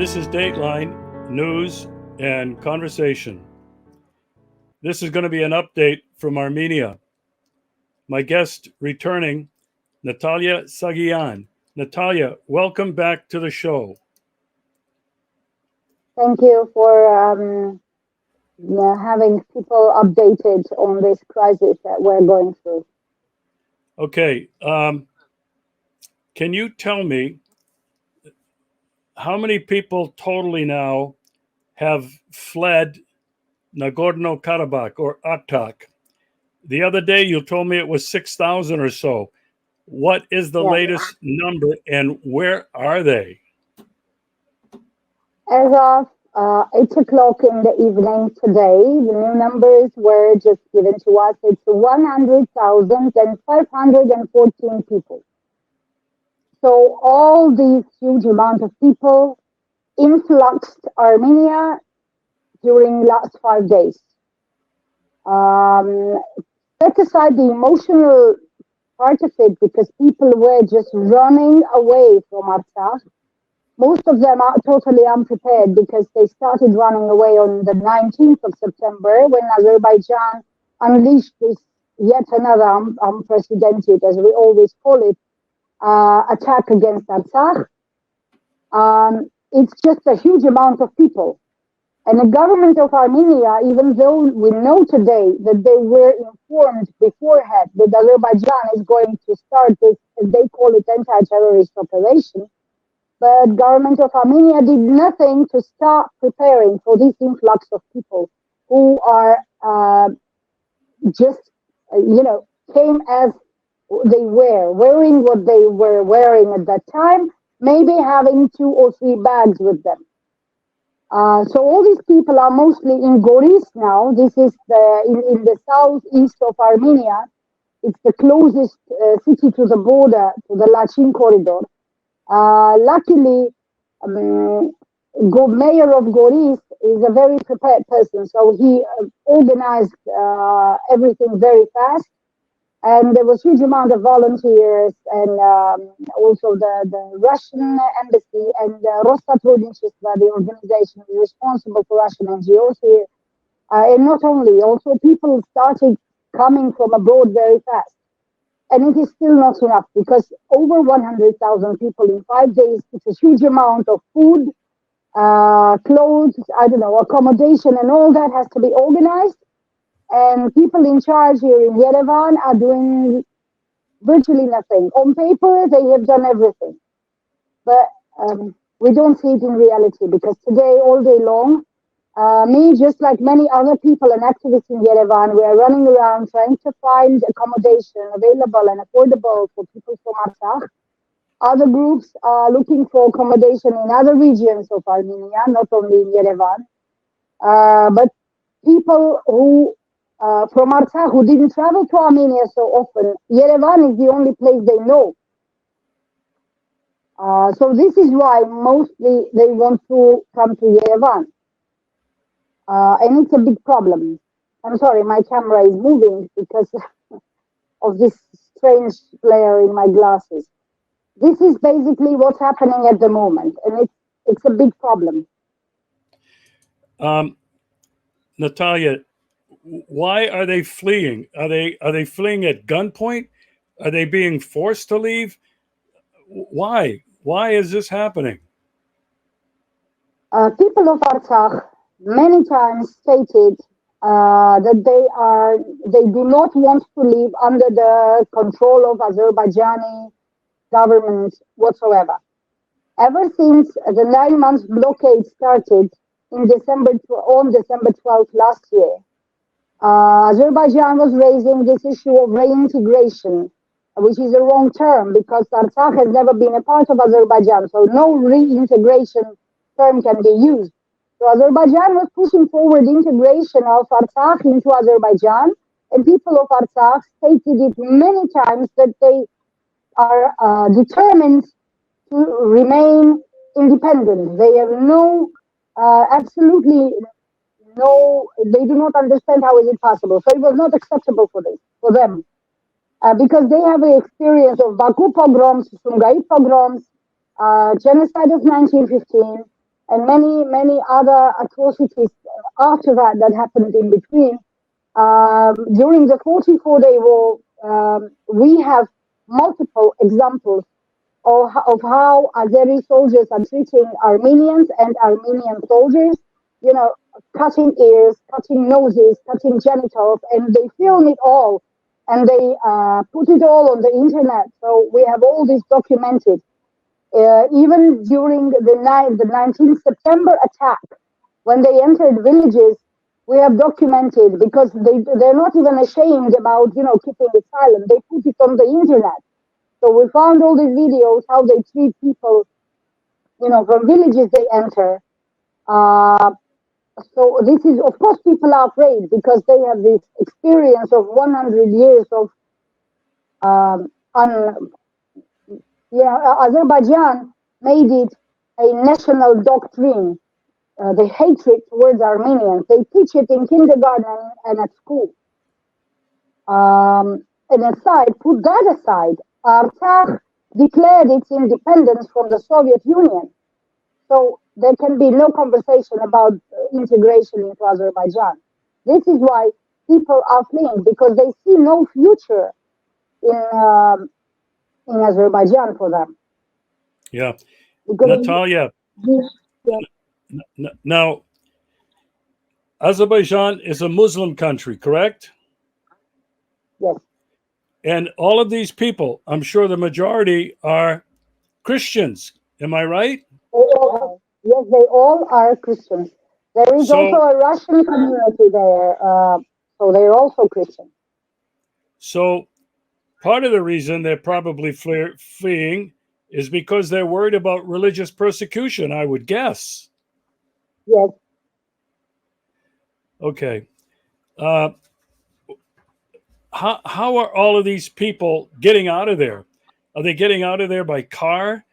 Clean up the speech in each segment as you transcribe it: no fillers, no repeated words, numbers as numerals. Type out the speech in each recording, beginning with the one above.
This is Dateline News and Conversation. This is going to be an update from Armenia. My guest returning, Natalia Saghiyan. Natalia, welcome back to the show. Thank you for having people updated on this crisis that we're going through. Okay. Can you tell me how many people totally now have fled Nagorno Karabakh or Artsakh? The other day you told me it was 6,000 or so. What is the latest number and where are they? As of 8 o'clock in the evening today, the new numbers were just given to us. It's 100,514 people. So all these huge amount of people influxed Armenia during last 5 days. Set aside the emotional part of it, because people were just running away from Artsakh. Most of them are totally unprepared because they started running away on the 19th of September when Azerbaijan unleashed this yet another unprecedented, as we always call it, attack against Artsakh. It's just a huge amount of people. And the government of Armenia, even though we know today that they were informed beforehand that Azerbaijan is going to start this, as they call it, anti-terrorist operation, but government of Armenia did nothing to start preparing for this influx of people who are came as they were, wearing what they were wearing at that time, maybe having 2 or 3 bags with them. So all these people are mostly in Goris now. This is in the southeast of Armenia. It's the closest city to the border, to the Lachin corridor. Luckily, mayor of Goris is a very prepared person, so he organized everything very fast. And there was huge amount of volunteers, and also the Russian embassy and Rossotrodnичество, the organization responsible for Russian NGOs here. And not only, also people started coming from abroad very fast. And it is still not enough, because over 100,000 people in 5 days, it's a huge amount of food, clothes, accommodation, and all that has to be organized. And people in charge here in Yerevan are doing virtually nothing. On paper, they have done everything. But we don't see it in reality, because today, all day long, me, just like many other people and activists in Yerevan, we are running around trying to find accommodation available and affordable for people from Artsakh. Other groups are looking for accommodation in other regions of Armenia, not only in Yerevan. But people who from Artsakh who didn't travel to Armenia so often, Yerevan is the only place they know. So this is why mostly they want to come to Yerevan. And it's a big problem. I'm sorry, my camera is moving because of this strange glare in my glasses. This is basically what's happening at the moment, and it's a big problem. Natalia, why are they fleeing? Are they fleeing at gunpoint? Are they being forced to leave? Why? Why is this happening? People of Artsakh many times stated that they do not want to live under the control of Azerbaijani government whatsoever. Ever since the 9 months blockade started on December 12th last year, Azerbaijan was raising this issue of reintegration, which is a wrong term because Artsakh has never been a part of Azerbaijan, so no reintegration term can be used. So Azerbaijan was pushing forward integration of Artsakh into Azerbaijan, and people of Artsakh stated it many times that they are determined to remain independent. They have absolutely no, they do not understand how is it possible. So it was not acceptable for them, because they have the experience of Baku pogroms, Sumgait pogroms, genocide of 1915, and many other atrocities after that happened in between. During the 44-day war, we have multiple examples of how Azeri soldiers are treating Armenians and Armenian soldiers, you know, cutting ears, cutting noses, cutting genitals, and they film it all and they put it all on the internet. So we have all this documented. Even during the 19th September attack, when they entered villages, we have documented, because they're not even ashamed about, you know, keeping it silent. They put it on the internet. So we found all these videos, how they treat people, you know, from villages they enter. So this is, of course, people are afraid because they have this experience of 100 years of, Azerbaijan made it a national doctrine, the hatred towards Armenians. They teach it in kindergarten and at school. And aside, put that aside, Artsakh declared its independence from the Soviet Union. So there can be no conversation about integration into Azerbaijan. This is why people are fleeing, because they see no future in Azerbaijan for them. Yeah. Because Natalia, now, Azerbaijan is a Muslim country, correct? Yes. And all of these people, I'm sure the majority are Christians. Am I right? Yes, they all are Christians. There is also a Russian community there, so they're also Christian. So part of the reason they're probably fleeing is because they're worried about religious persecution, I would guess. Yes. Okay. How are all of these people getting out of there? Are they getting out of there by car?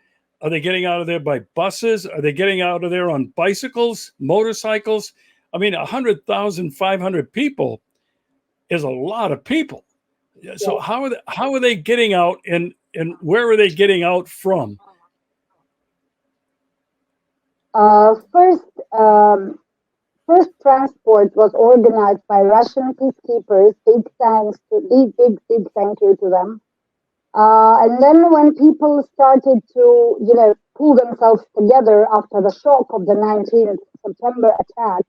Are they getting out of there by buses? Are they getting out of there on bicycles, motorcycles? I mean, 100,500 people is a lot of people. So yes. How are they getting out, and where are they getting out from? First transport was organized by Russian peacekeepers. Big thank you to them. And then when people started to, pull themselves together after the shock of the 19th September attack,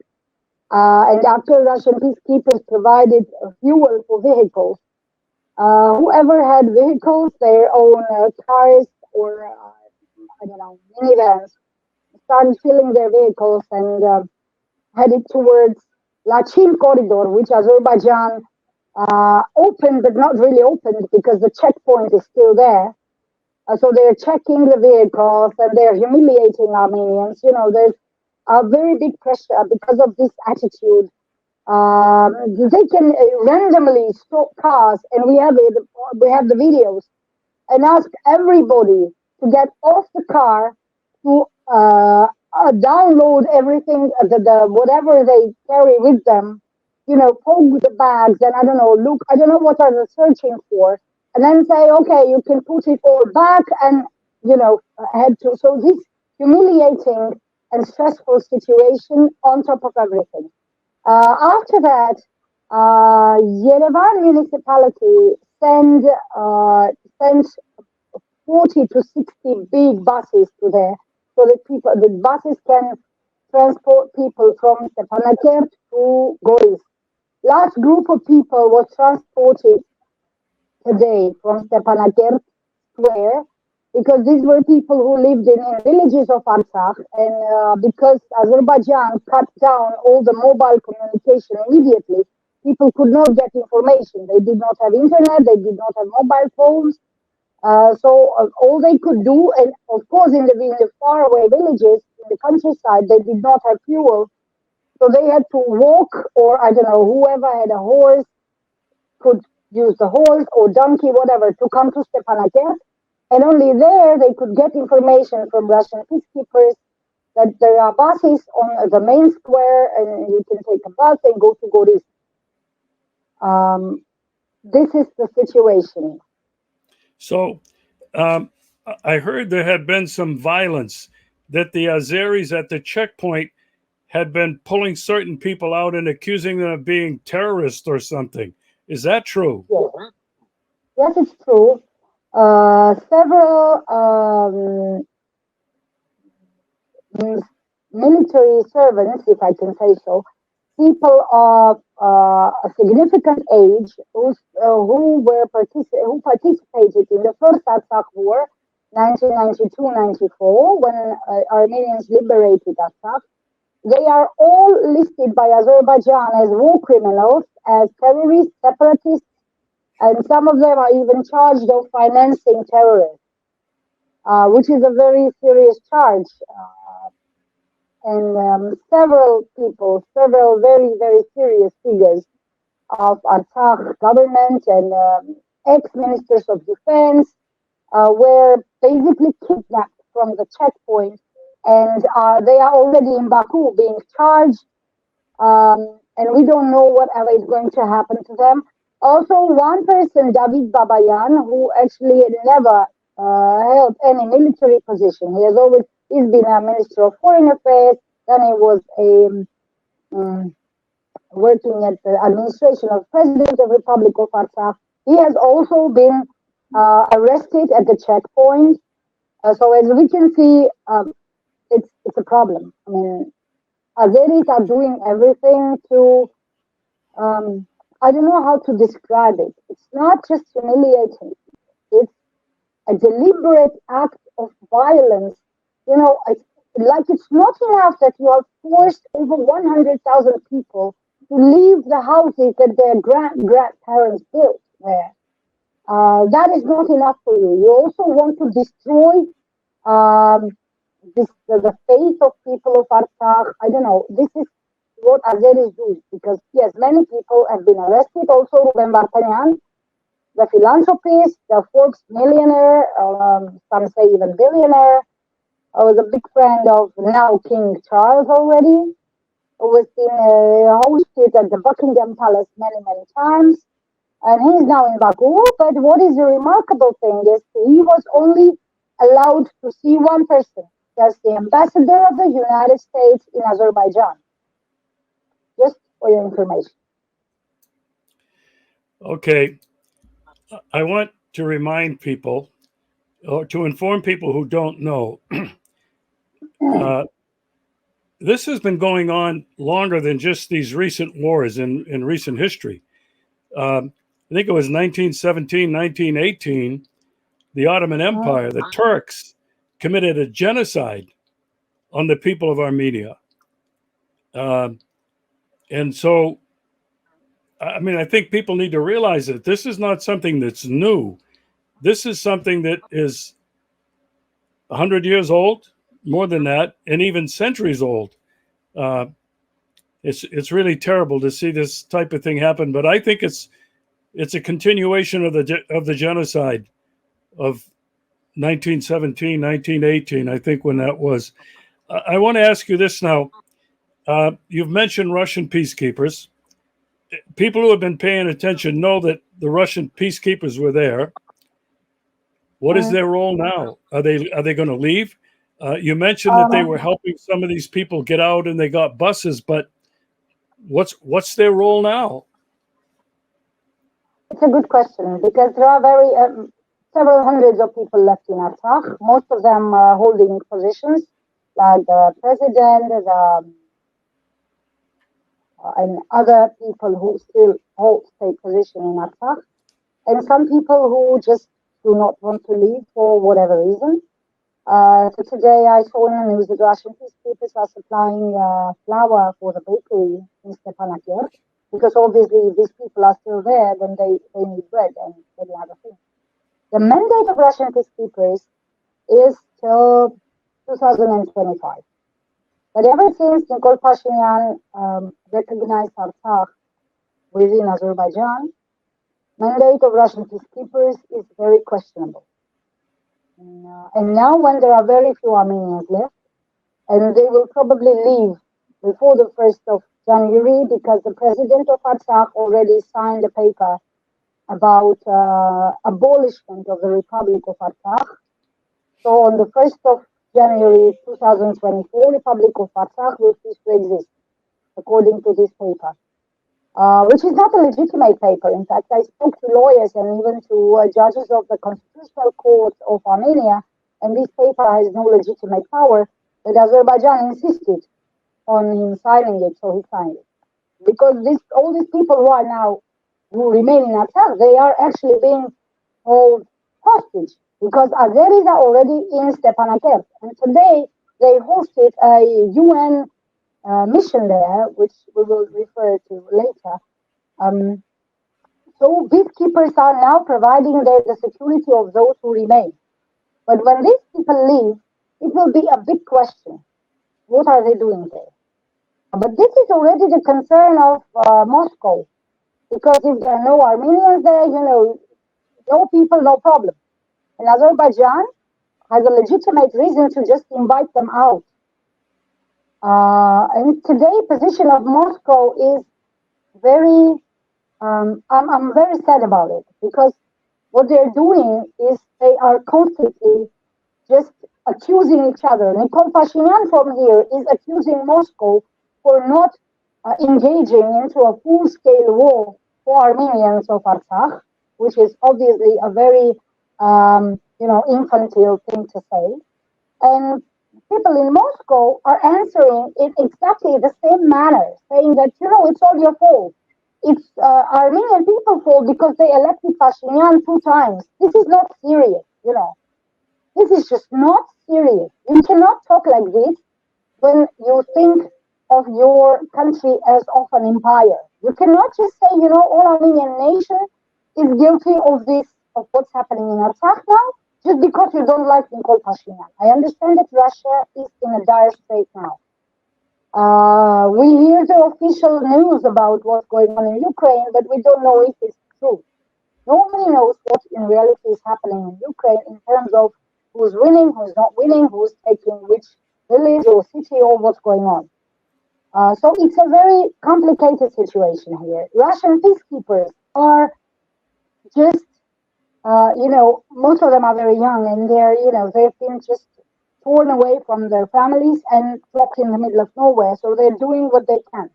and after Russian peacekeepers provided fuel for vehicles, whoever had vehicles, their own cars or, minivans, started filling their vehicles and headed towards Lachin corridor, which Azerbaijan opened, but not really opened because the checkpoint is still there. So they're checking the vehicles and they're humiliating Armenians. There's a very big pressure because of this attitude. They can randomly stop cars, and we have the videos, and ask everybody to get off the car to download everything, whatever they carry with them, poke the bags, and I don't know what are they searching for, and then say, okay, you can put it all back and, head to. So this humiliating and stressful situation on top of everything. After that, Yerevan municipality sent 40 to 60 big buses to there, so that the buses can transport people from Stepanakert to Goris. Large group of people was transported today from Stepanakert Square, because these were people who lived in villages of Artsakh, and because Azerbaijan cut down all the mobile communication immediately, people could not get information. They did not have internet, they did not have mobile phones. So all they could do, and of course in the faraway villages, in the countryside, they did not have fuel. So they had to walk, or I don't know, whoever had a horse could use the horse or donkey, whatever, to come to Stepanakert. And only there they could get information from Russian peacekeepers that there are buses on the main square, and you can take a bus and go to Goris. This is the situation. So I heard there had been some violence that the Azeris at the checkpoint had been pulling certain people out and accusing them of being terrorists or something. Is that true? Yes, yes, it's true. Several military servants, if I can say so, people of a significant age who participated in the first Artsakh War, 1992-94, when Armenians liberated Artsakh. They are all listed by Azerbaijan as war criminals, as terrorists, separatists, and some of them are even charged of financing terrorists, which is a very serious charge. And several people, several very, very serious figures of Artsakh government and ex-ministers of defense were basically kidnapped from the checkpoint, and they are already in Baku being charged, and we don't know whatever is going to happen to them. Also, one person, David Babayan, who actually never held any military position. He's been a minister of foreign affairs. Then he was working at the administration of President of Republic of Artsakh. He has also been arrested at the checkpoint. So as we can see, it's a problem. I mean, Azeris are doing everything to, I don't know how to describe it. It's not just humiliating. It's a deliberate act of violence. You know, it's not enough that you have forced over 100,000 people to leave the houses that their grandparents built there. That is not enough for you. You also want to destroy the faith of people of Artsakh. I don't know. This is what Azeris do, because yes, many people have been arrested. Also, Ruben Vartanyan, the philanthropist, the Forbes millionaire, some say even billionaire, was a big friend of now King Charles already, who was hosted at the Buckingham Palace many, many times. And he's now in Baku. But what is the remarkable thing is he was only allowed to see one person. That's the ambassador of the United States in Azerbaijan. Just for your information. Okay. I want to remind people, or to inform people who don't know, this has been going on longer than just these recent wars in recent history. I think it was 1917, 1918, the Ottoman Empire, the Turks, committed a genocide on the people of Armenia. And so, I mean, I think people need to realize that this is not something that's new. This is something that is 100 years old, more than that, and even centuries old. It's really terrible to see this type of thing happen, but I think it's a continuation of the genocide of 1917, 1918, I think, when that was. I want to ask you this now. You've mentioned Russian peacekeepers. People who have been paying attention know that the Russian peacekeepers were there. What is their role now? Are they going to leave? You mentioned that they were helping some of these people get out and they got buses, but what's their role now? It's a good question, because there are several hundreds of people left in Artsakh, most of them holding positions like the president, and other people who still hold state position in Artsakh, and some people who just do not want to leave for whatever reason. So today I saw in the news that Russian peacekeepers are supplying flour for the bakery in Stepanakert, because obviously if these people are still there, then they need bread and many other things. The mandate of Russian peacekeepers is till 2025. But ever since Nikole Pashinyan recognized Artsakh within Azerbaijan, mandate of Russian peacekeepers is very questionable. And now when there are very few Armenians left, and they will probably leave before the 1st of January, because the president of Artsakh already signed a paper about abolishment of the Republic of Artsakh. So on the 1st of January 2024, Republic of Artsakh will cease to exist, according to this paper, which is not a legitimate paper. In fact, I spoke to lawyers and even to judges of the Constitutional Court of Armenia, and this paper has no legitimate power, but Azerbaijan insisted on him signing it, so he signed it. Because all these people who remain in Artsakh, they are actually being held hostage because Azeris are already in Stepanakert. And today they hosted a UN mission there, which we will refer to later. So peacekeepers are now providing the security of those who remain. But when these people leave, it will be a big question. What are they doing there? But this is already the concern of Moscow, because if there are no Armenians there, no people, no problem. And Azerbaijan has a legitimate reason to just invite them out. And today, position of Moscow is very. I'm very sad about it because what they're doing is they are constantly just accusing each other. Nikole Pashinyan from here is accusing Moscow for not engaging into a full-scale war for Armenians of Artsakh, which is obviously a very, infantile thing to say. And people in Moscow are answering in exactly the same manner, saying that, it's all your fault. It's Armenian people's fault because they elected Pashinyan 2 times. This is not serious, This is just not serious. You cannot talk like this when you think of your country as of an empire. You cannot just say, all Armenian nation is guilty of what's happening in Artsakh now, just because you don't like Nikole Pashinyan. I understand that Russia is in a dire state now. We hear the official news about what's going on in Ukraine, but we don't know if it's true. Nobody knows what in reality is happening in Ukraine in terms of who's winning, who's not winning, who's taking which village or city or what's going on. So it's a very complicated situation here. Russian peacekeepers are just, most of them are very young and they've been just torn away from their families and dropped in the middle of nowhere. So they're doing what they can.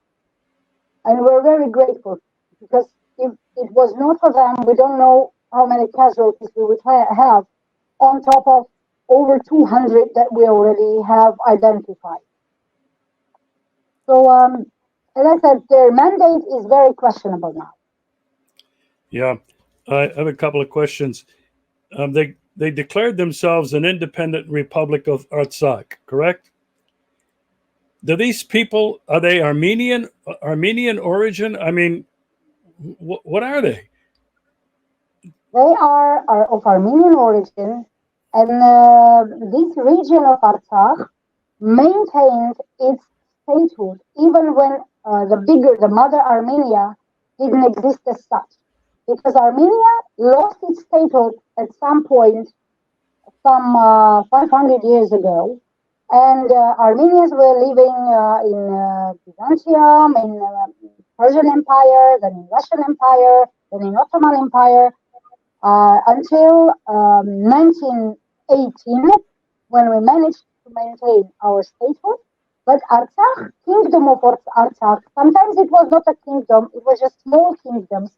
And we're very grateful because if it was not for them, we don't know how many casualties we would have on top of over 200 that we already have identified. So, as I said, their mandate is very questionable now. Yeah, I have a couple of questions. They declared themselves an independent Republic of Artsakh, correct? Do these people, are they Armenian origin? I mean, what are they? They are of Armenian origin, and this region of Artsakh maintained its statehood even when the mother Armenia didn't exist as such. Because Armenia lost its statehood at some point, some 500 years ago, and Armenians were living in Byzantium, in Persian Empire, then in Russian Empire, then in Ottoman Empire, until 1918, when we managed to maintain our statehood. But Artsakh, kingdom of Artsakh, sometimes it was not a kingdom, it was just small kingdoms.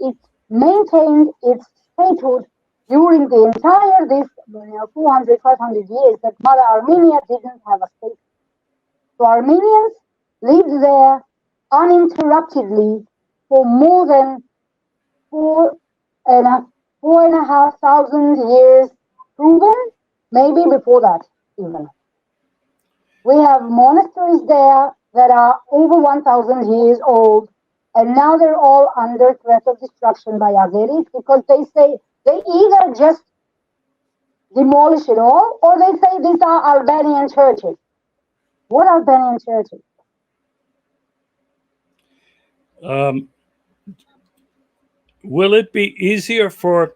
It maintained its statehood during the entire 400, 500 years that Mother Armenia didn't have a state. So Armenians lived there uninterruptedly for more than 4,500 years, proven, maybe before that even. We have monasteries there that are over 1,000 years old, and now they're all under threat of destruction by Azeris because they say they either just demolish it all or they say these are Albanian churches. What Albanian churches? Will it be easier for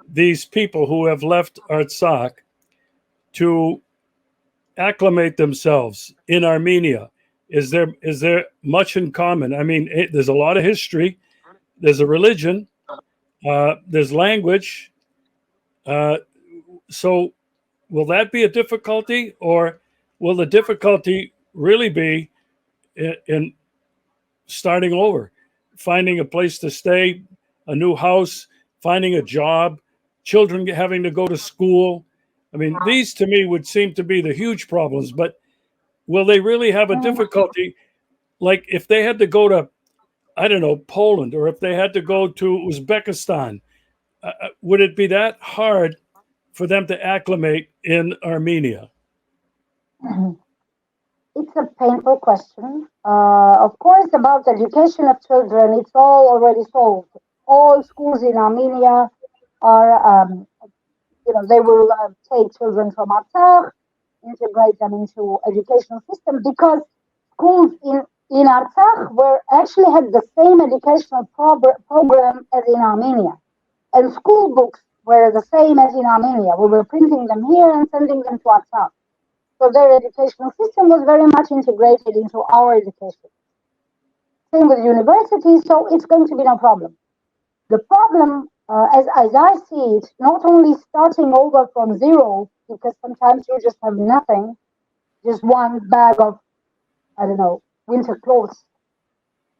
these people who have left Artsakh to acclimate themselves in Armenia? Is there much in common? I mean, there's a lot of history, there's a religion, there's language. So will that be a difficulty, or will the difficulty really be in starting over, finding a place to stay, a new house, finding a job, children having to go to school? I mean, these to me would seem to be the huge problems, but will they really have a difficulty? Like if they had to go to, I don't know, Poland, or if they had to go to Uzbekistan, would it be that hard for them to acclimate in Armenia? It's a painful question. Of course, about education of children, it's all already solved. All schools in Armenia are, they will take children from Artsakh, integrate them into educational system because schools in Artsakh were actually had the same educational program as in Armenia, and school books were the same as in Armenia. We were printing them here and sending them to Artsakh. So their educational system was very much integrated into our education. Same with universities, so it's going to be no problem. The problem, as I see it, not only starting over from zero, because sometimes you just have nothing, just one bag of, I don't know, winter clothes.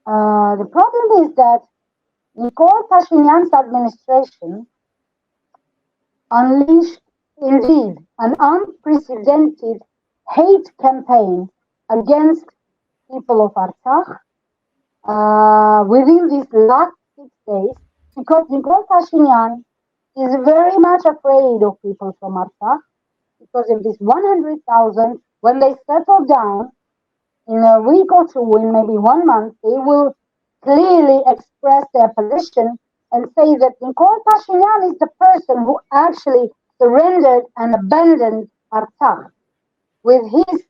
The problem is that Nikole Pashinyan's administration unleashed indeed an unprecedented hate campaign against people of Artsakh within these last 6 days, because Nikole Pashinyan is very much afraid of people from Artsakh, because of this 100,000, when they settle down in a week or two, in maybe 1 month, they will clearly express their position and say that Nikole Pashinyan is the person who actually surrendered and abandoned Artsakh with his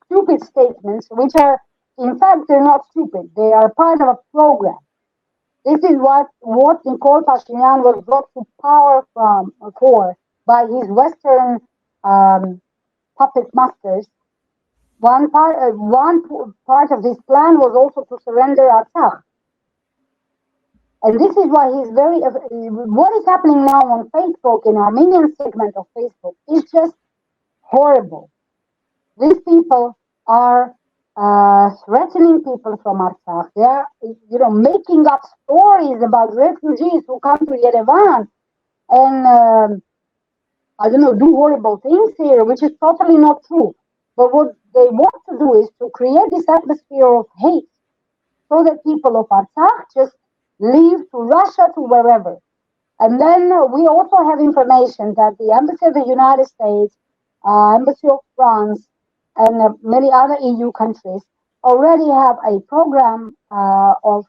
stupid statements, which are, in fact, they're not stupid. They are part of a program. This is what Nikole Pashinyan was brought to power for by his Western puppet masters. One part of this plan was also to surrender Artsakh. And this is why he's very. What is happening now on Facebook, in Armenian segment of Facebook, is just horrible. These people are threatening people from Artsakh. They are, making up stories about refugees who come to Yerevan and do horrible things here, which is totally not true. But what they want to do is to create this atmosphere of hate, so that people of Artsakh just leave to Russia, to wherever. And then we also have information that the Embassy of the United States, Embassy of France, and many other EU countries already have a program of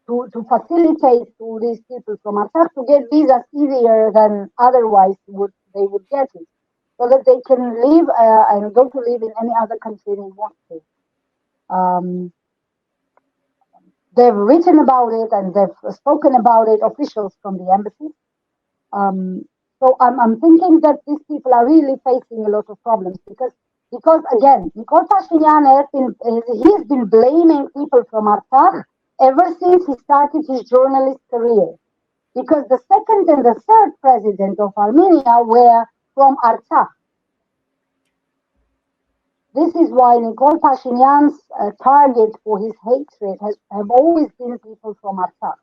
to facilitate to these people from Artsakh to get visas easier than otherwise they would get it, so that they can live and go to live in any other country they want to. They've written about it and they've spoken about it, officials from the embassy. So I'm thinking that these people are really facing a lot of problems because again, Nikole Pashinyan he's been blaming people from Artsakh ever since he started his journalist career. Because the second and the third president of Armenia were from Artsakh. This is why Nikole Pashinyan's target for his hatred have always been people from Artsakh.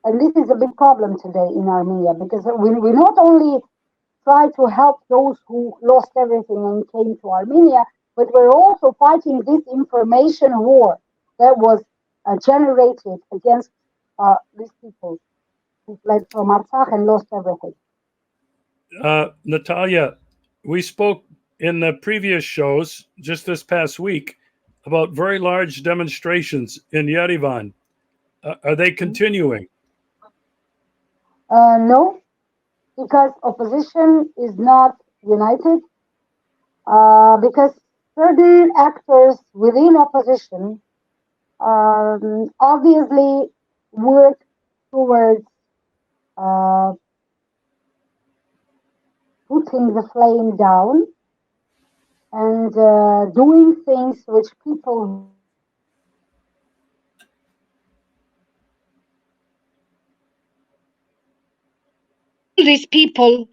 And this is a big problem today in Armenia, because we not only try to help those who lost everything and came to Armenia, but we're also fighting this information war that was generated against these people who fled from Artsakh and lost everything. Natalia, we spoke in the previous shows just this past week about very large demonstrations in Yerevan. Are they continuing? No, because opposition is not united, because certain actors within opposition obviously work towards putting the flame down and doing things which people these people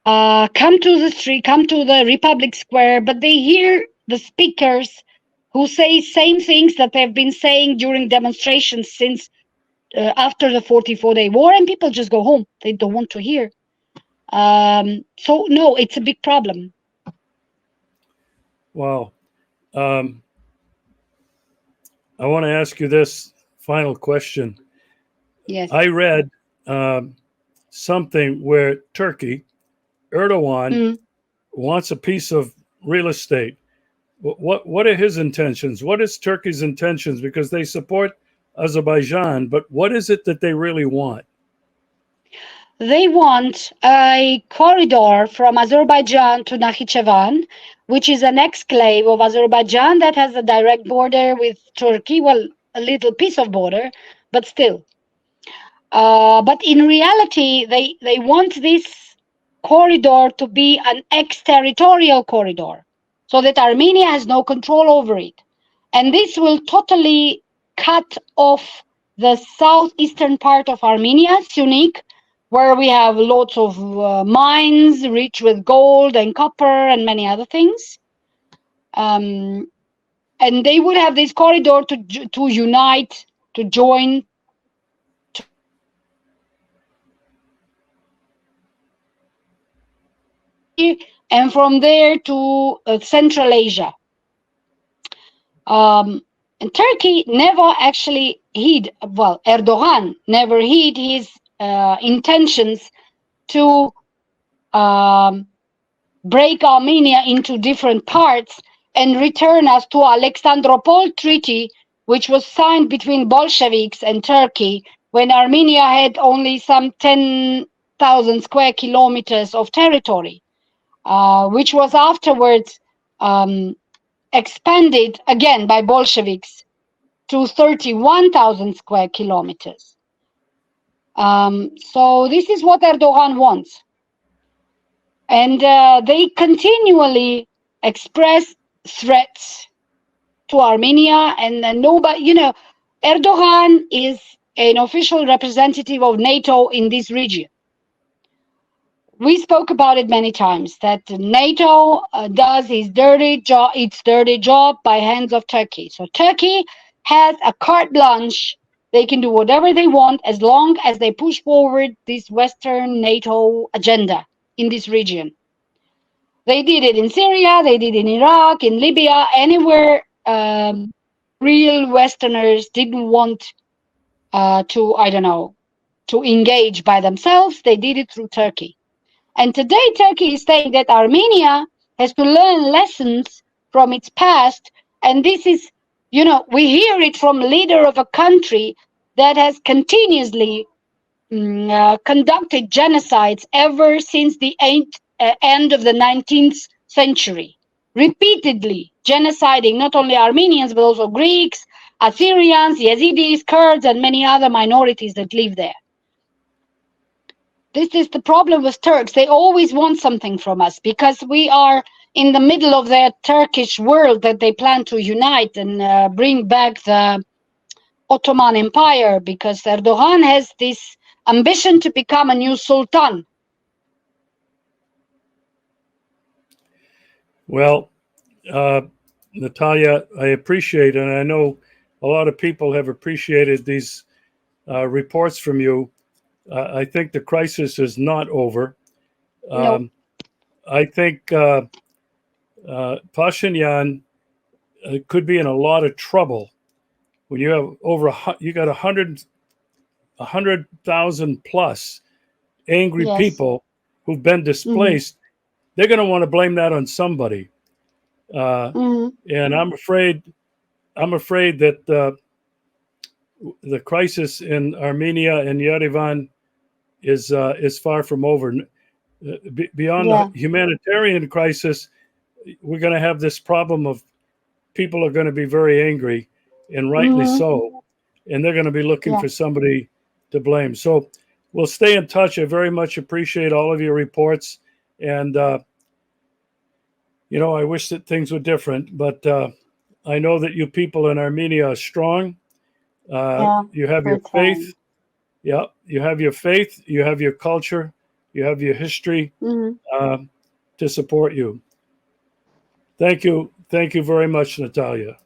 come to the street, come to the Republic Square, but they hear the speakers who say same things that they've been saying during demonstrations since after the 44-day war, and people just go home. They don't want to hear. So no, it's a big problem. Wow. I want to ask you this final question. Yes. I read something where Turkey, Erdogan, wants a piece of real estate. What are his intentions? What is Turkey's intentions? Because they support Azerbaijan, but what is it that they really want? They want a corridor from Azerbaijan to Nakhichevan, which is an exclave of Azerbaijan that has a direct border with Turkey. Well, a little piece of border, but still. But in reality, they want this corridor to be an exterritorial corridor so that Armenia has no control over it. And this will totally cut off the southeastern part of Armenia, Syunik, where we have lots of mines rich with gold and copper and many other things. And they would have this corridor to unite, to join. And from there to Central Asia. And Turkey never actually hid, well, Erdogan never hid his intentions to break Armenia into different parts and return us to Alexandropol Treaty, which was signed between Bolsheviks and Turkey when Armenia had only some 10,000 square kilometers of territory. Which was afterwards expanded again by Bolsheviks to 31,000 square kilometers. So this is what Erdogan wants. And they continually express threats to Armenia, and nobody, Erdogan is an official representative of NATO in this region. We spoke about it many times that NATO does its dirty job by hands of Turkey. So Turkey has a carte blanche. They can do whatever they want as long as they push forward this Western NATO agenda in this region. They did it in Syria, they did it in Iraq, in Libya, anywhere real Westerners didn't want to engage by themselves. They did it through Turkey. And today, Turkey is saying that Armenia has to learn lessons from its past. And this is, we hear it from a leader of a country that has continuously conducted genocides ever since the end of the 19th century, repeatedly genociding not only Armenians, but also Greeks, Assyrians, Yazidis, Kurds, and many other minorities that live there. This is the problem with Turks. They always want something from us because we are in the middle of their Turkish world that they plan to unite and bring back the Ottoman Empire, because Erdogan has this ambition to become a new sultan. Well, Natalia, I appreciate, and I know a lot of people have appreciated these reports from you. I think the crisis is not over. No. I think Pashinyan could be in a lot of trouble when you have you got 100,000 plus angry people who've been displaced. They're going to want to blame that on somebody, and I'm afraid that the crisis in Armenia and Yerevan is far from over. Beyond the humanitarian crisis, we're going to have this problem of people are going to be very angry, and rightly so, and they're going to be looking for somebody to blame. So we'll stay in touch. I very much appreciate all of your reports, and I wish that things were different, but I know that you people in Armenia are strong. You have your faith. Yeah, you have your faith, you have your culture, you have your history. to support you. Thank you very much, Natalia.